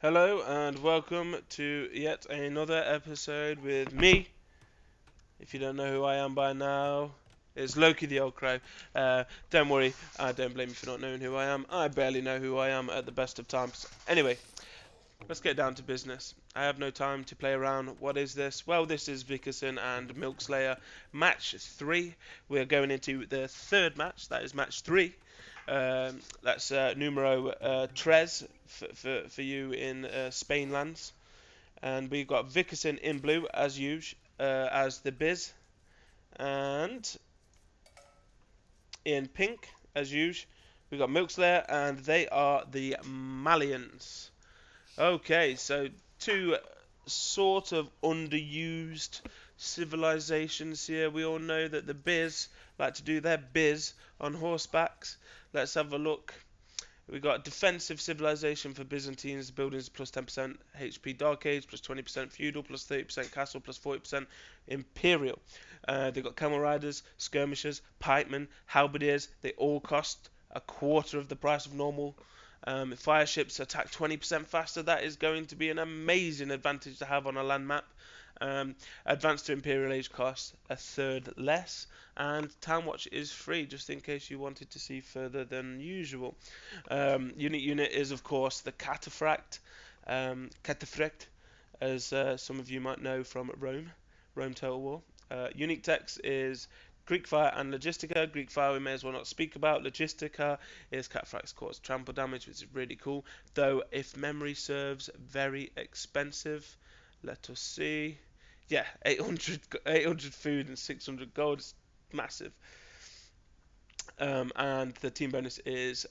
Hello and welcome to yet another episode with me. If you don't know who I am by now, it's Loki the Old Crow. Don't worry, I don't blame you for not knowing who I am. I barely know who I am at the best of times. Anyway, let's get down to business. I have no time to play around. What is this? Well, this is Zvickerson and Milkslayer match 3. We're going into the third match. That is match 3. That's numero tres for you in Spain lands. And we've got Vickerson in blue as usual, as the Biz, and in pink as usual we've got Milkslayer, and they are the Malians. Okay, so two sort of underused civilizations here. We all know that the Biz like to do their biz on horsebacks. Let's have a look. We got defensive civilization for Byzantines, buildings plus 10% HP Dark Age, plus 20% feudal, plus 30% castle, plus 40% imperial. They've got camel riders, skirmishers, pikemen, halberdiers. They all cost a quarter of the price of normal. Fire ships attack 20% faster. That is going to be an amazing advantage to have on a land map. Advanced to Imperial Age costs a third less, and Town Watch is free, just in case you wanted to see further than usual. Unique unit is, of course, the Cataphract, as some of you might know from Rome Total War. Unique text is Greek Fire and Logistica. Greek Fire we may as well not speak about. Logistica is Cataphracts cause trample damage, which is really cool, though if memory serves, very expensive. Let us see. Yeah, 800 food and 600 gold. It's massive. And the team bonus is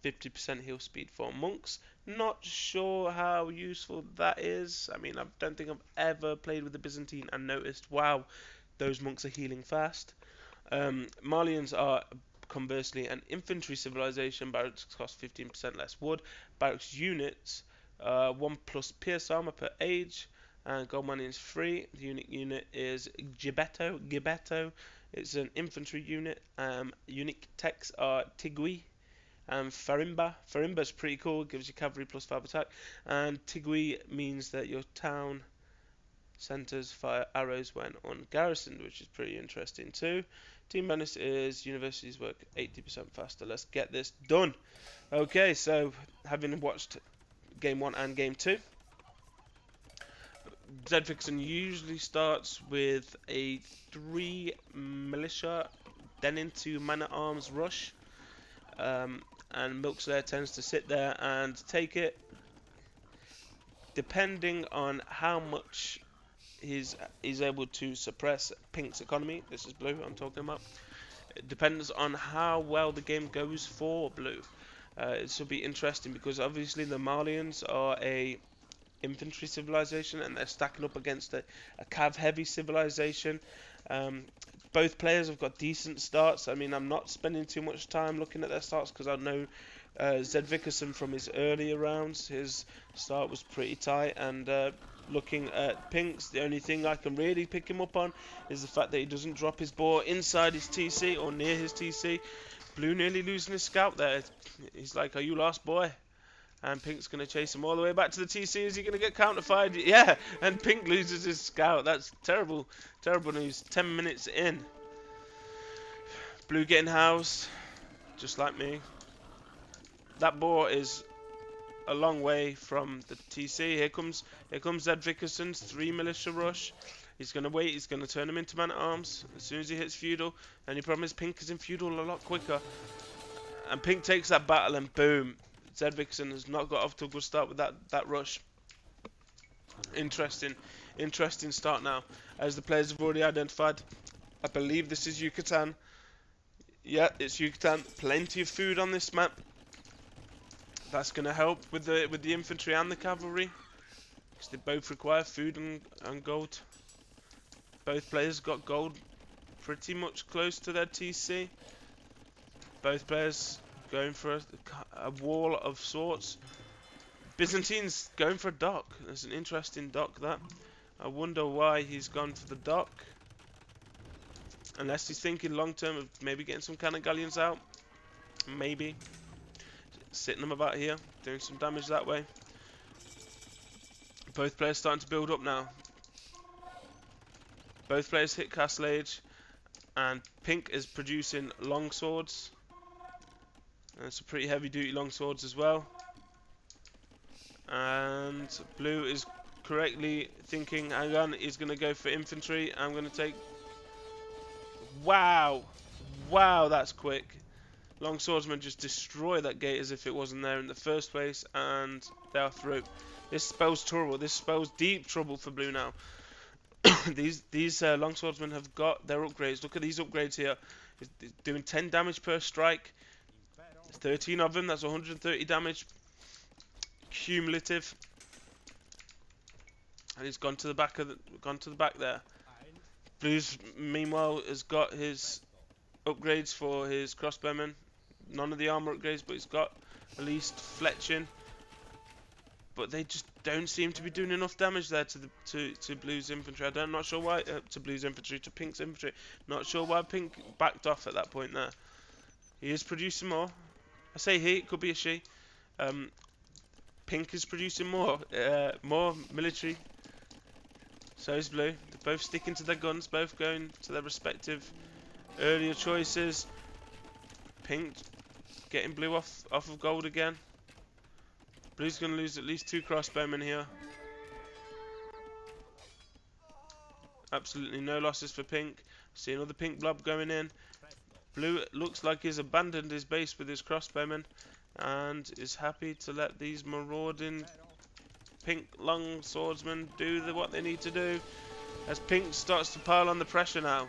50% heal speed for monks. Not sure how useful that is. I mean, I don't think I've ever played with the Byzantine and noticed, wow, those monks are healing fast. Malians are conversely an infantry civilization. Barracks cost 15% less wood. Barracks units 1 plus pierce armor per age. And gold money is free. The unique unit is Gibetto. It's an infantry unit. Unique techs are Tigui and Farimba. Farimba's pretty cool, gives you cavalry plus 5 attack. And Tigui means that your town centers fire arrows when ungarrisoned, which is pretty interesting too. Team bonus is universities work 80% faster. Let's get this done. Okay, so having watched game 1 and game 2, zvickerson usually starts with a 3 militia, then into man-at-arms rush, and Milkslayer tends to sit there and take it, depending on how much he's able to suppress pink's economy. This is blue I'm talking about. It depends on how well the game goes for blue. It should be interesting because obviously the Malians are a infantry civilization and they're stacking up against a cav heavy civilization. Both players have got decent starts. I mean, I'm not spending too much time looking at their starts because I know zvickerson from his earlier rounds, his start was pretty tight, and looking at Pink's, the only thing I can really pick him up on is the fact that he doesn't drop his ball inside his TC or near his TC. Blue nearly losing his scout there. He's like, are you lost, boy? And Pink's going to chase him all the way back to the TC. Is he going to get counterfired? Yeah, and Pink loses his scout. That's terrible, terrible news. 10 minutes in. Blue getting housed, just like me. That boar is a long way from the TC. Here comes zvickerson's 3 militia rush. He's going to wait. He's going to turn him into man-at-arms as soon as he hits feudal. Only problem is Pink is in feudal a lot quicker. And Pink takes that battle and boom. zvickerson has not got off to a good start with that rush. Interesting start now. As the players have already identified, I believe this is Yucatan. Yeah, it's Yucatan. Plenty of food on this map. That's going to help with the infantry and the cavalry, because they both require food and gold. Both players got gold pretty much close to their TC. Both players going for a wall of sorts. Byzantines going for a dock. There's an interesting dock that. I wonder why he's gone for the dock. Unless he's thinking long term of maybe getting some cannon galleons out. Maybe. Sitting them about here, doing some damage that way. Both players starting to build up now. Both players hit castle age, and pink is producing long swords. And some pretty heavy duty long swords as well. And blue is correctly thinking, hang on, he's going to go for infantry. I'm going to take... Wow! Wow, that's quick. Long swordsman just destroy that gate as if it wasn't there in the first place, and they are through. This spells trouble. This spells deep trouble for blue now. these long swordsmen have got their upgrades. Look at these upgrades here. It's doing 10 damage per strike. 13 of them. That's 130 damage cumulative. And he's gone to the back there. Blue's meanwhile has got his upgrades for his crossbowmen. None of the armor upgrades, but he's got at least fletching. But they just don't seem to be doing enough damage there to Blue's infantry. I'm not sure why to Blue's infantry, to Pink's infantry. Not sure why Pink backed off at that point there. He is producing more. I say he, it could be a she. Pink is producing more military. So is Blue. They're both sticking to their guns, both going to their respective earlier choices. Pink getting Blue off of gold again. Blue's going to lose at least 2 crossbowmen here. Absolutely no losses for Pink. See another Pink blob going in. Blue looks like he's abandoned his base with his crossbowmen and is happy to let these marauding Pink long swordsmen do what they need to do, as Pink starts to pile on the pressure now.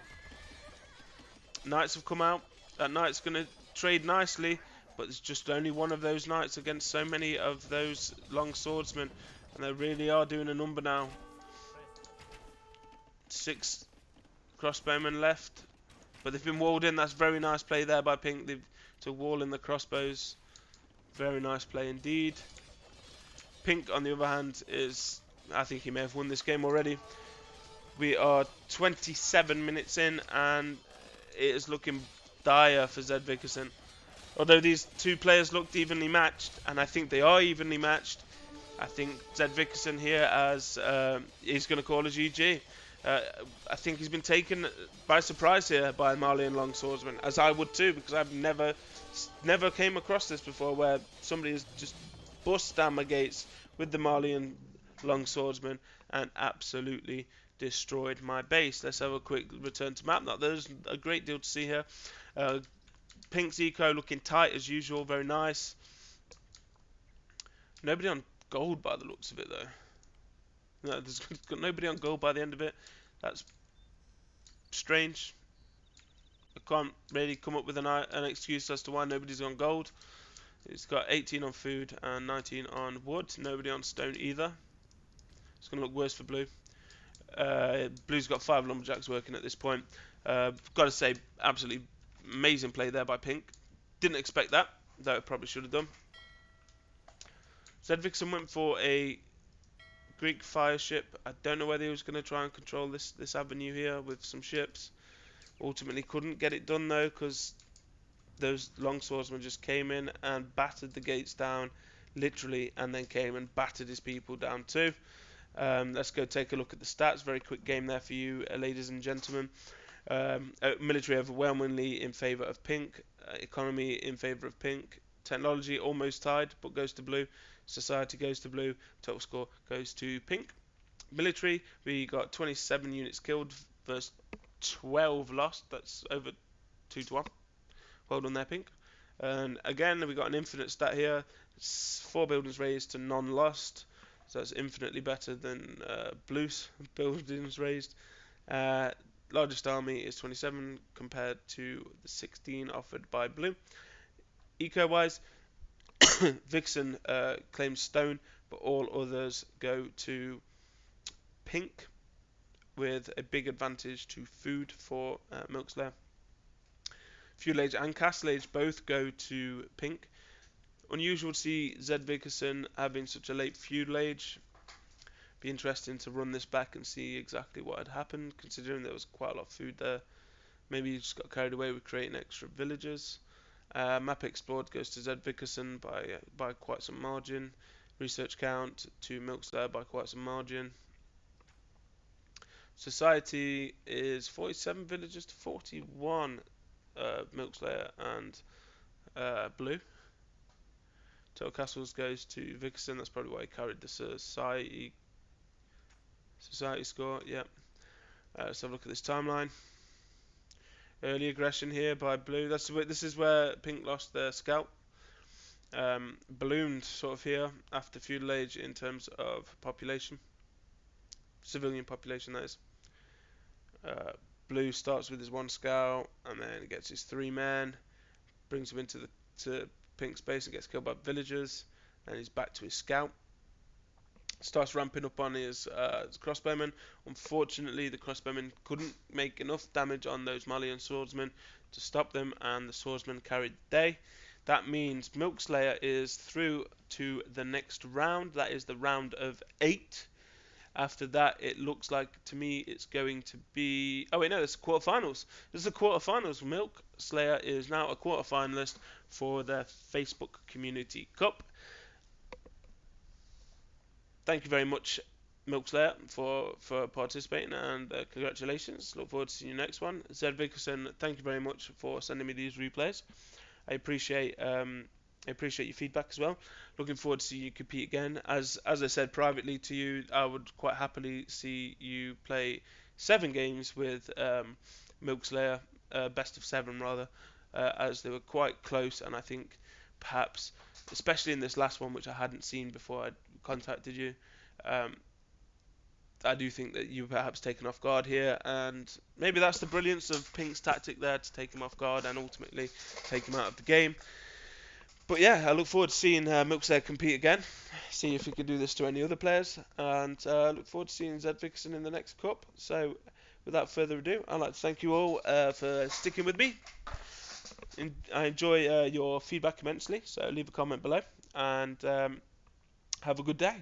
Knights have come out. That knight's going to trade nicely, but there's just only one of those knights against so many of those long swordsmen, and they really are doing a number now. 6 crossbowmen left, but they've been walled in. That's very nice play there by Pink to wall in the crossbows. Very nice play indeed. Pink, on the other hand, I think he may have won this game already. We are 27 minutes in, and it is looking dire for zvickerson. Although these two players looked evenly matched, and I think they are evenly matched, I think zvickerson here he's going to call a GG. I think he's been taken by surprise here by Malian long swordsman, as I would too, because I've never came across this before, where somebody has just bust down my gates with the Malian long swordsman and absolutely destroyed my base. Let's have a quick return to map. Now, there's a great deal to see here. Pink's eco looking tight as usual, very nice. Nobody on gold by the looks of it though. No, there's got nobody on gold by the end of it. That's strange. I can't really come up with an excuse as to why nobody's on gold. It's got 18 on food and 19 on wood. Nobody on stone either. It's going to look worse for Blue. Blue's got 5 lumberjacks working at this point. Got to say, absolutely amazing play there by Pink. Didn't expect that, though it probably should have done. zvickerson went for a Greek fire ship. I don't know whether he was going to try and control this avenue here with some ships. Ultimately couldn't get it done though, because those long swordsmen just came in and battered the gates down, literally, and then came and battered his people down too. Let's go take a look at the stats. Very quick game there for you, ladies and gentlemen. Military overwhelmingly in favour of Pink. Economy in favour of Pink. Technology almost tied, but goes to Blue. Society goes to Blue. Total score goes to Pink. Military, we got 27 units killed versus 12 lost. That's over 2 to 1. Well done there, Pink. And again, we got an infinite stat here. It's 4 buildings raised to none lost. So that's infinitely better than Blue's buildings raised. Largest army is 27 compared to the 16 offered by Blue. Eco-wise, Vixen claims stone, but all others go to Pink, with a big advantage to food for Milkslayer. Fuel age and castle age both go to Pink. Unusual to see zvickerson having such a late feudal age. Be interesting to run this back and see exactly what had happened, considering there was quite a lot of food there. Maybe he just got carried away with creating extra villages. Map explored goes to zvickerson by quite some margin. Research count to Milkslayer by quite some margin. Society is 47 villagers to 41 Milkslayer and Blue. Total castles goes to Vickerson. That's probably why he carried the society score. Yeah. Let's have a look at this timeline. Early aggression here by Blue. This is where Pink lost their scout. Ballooned sort of here after feudal age in terms of population, civilian population that is. Blue starts with his 1 scout and then gets his 3 men, brings him into to Pink's base and gets killed by villagers, and he's back to his scout. Starts ramping up on his crossbowmen. Unfortunately, the crossbowmen couldn't make enough damage on those Malian swordsmen to stop them, and the swordsmen carried the day. That means Milkslayer is through to the next round. That is the round of 8. After that, it looks like to me it's going to be. Oh wait, no, it's the quarterfinals. This is the quarterfinals. Milkslayer is now a quarterfinalist for the Facebook Community Cup. Thank you very much, Milkslayer, for participating, and congratulations. Look forward to seeing you next one. zvickerson, thank you very much for sending me these replays. I appreciate your feedback as well. Looking forward to seeing you compete again. As I said privately to you, I would quite happily see you play 7 games with Milkslayer, best of 7 rather, as they were quite close, and I think perhaps, especially in this last one, which I hadn't seen before I contacted you, I do think that you perhaps taken off guard here, and maybe that's the brilliance of Pink's tactic there, to take him off guard and ultimately take him out of the game. But yeah, I look forward to seeing Milkslayer compete again, see if he can do this to any other players, and look forward to seeing zvickerson in the next cup. So without further ado, I'd like to thank you all for sticking with me. I enjoy your feedback immensely, so leave a comment below, and have a good day.